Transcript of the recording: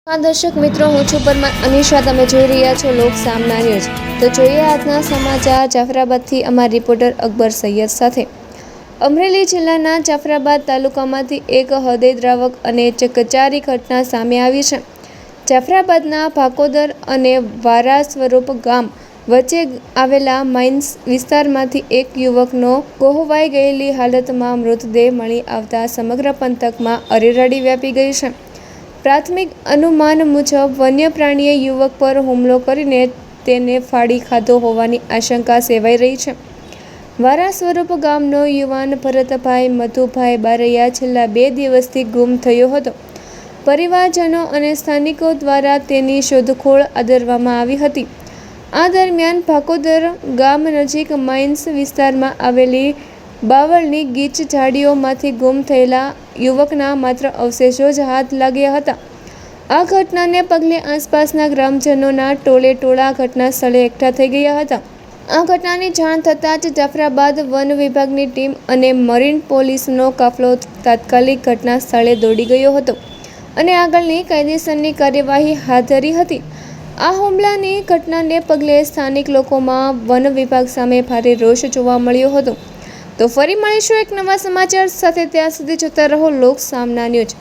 હા દર્શક મિત્રો, હું છું પરમાર અનિશા. તમે જોઈ રહ્યા છો લોક સામના ન્યૂઝ. તો જોઈએ આજના સમાચાર જાફરાબાદથી અમારા રિપોર્ટર અકબર સૈયદ સાથે. અમરેલી જિલ્લાના જાફરાબાદ તાલુકામાંથી એક હૃદયદ્રાવક અને ચકચારી ઘટના સામે આવી છે. જાફરાબાદના ભાકોદર અને વારા સ્વરૂપ ગામ વચ્ચે આવેલા માઇન્સ વિસ્તારમાંથી એક યુવકનો ગોહવાઈ ગયેલી હાલતમાં મૃતદેહ મળી આવતા સમગ્ર પંથકમાં અરેરાટી વ્યાપી ગઈ છે. પ્રાથમિક અનુમાન મુજબ વન્ય પ્રાણીએ યુવક પર હુમલો કરીને તેને ફાડી ખાધો હોવાની આશંકા સેવાઈ રહી છે. વારા સ્વરૂપ ગામનો યુવાન ભરતભાઈ મધુભાઈ બારૈયા છેલ્લા 2 દિવસથી ગુમ થયો હતો. પરિવારજનો અને સ્થાનિકો દ્વારા તેની શોધખોળ આદરવામાં આવી હતી. આ દરમિયાન ભાકોદર ગામ નજીક માઇન્સ વિસ્તારમાં આવેલી બાવળની ગીચ ઝાડીઓમાંથી ગુમ થયેલા યુવકના માત્ર અવશેષો જ હાથ લાગ્યા હતા. આ ઘટનાને પગલે આસપાસના ગ્રામજનોના ટોળેટોળા ઘટના સ્થળે એકઠા થઈ ગયા હતા. આ ઘટનાની જાણ થતાં જ જાફરાબાદ વન વિભાગની ટીમ અને મરીન પોલીસનો કાફલો તાત્કાલિક ઘટના સ્થળે દોડી ગયો હતો અને આગળની કાયદેસરની કાર્યવાહી હાથ ધરી હતી. આ હુમલાની ઘટનાને પગલે સ્થાનિક લોકોમાં વન વિભાગ સામે ભારે રોષ જોવા મળ્યો હતો. તો ફરી મળીશું એક નવા સમાચાર સાથે. ત્યાં સુધી જોતા રહો લોક સામના ન્યૂઝ.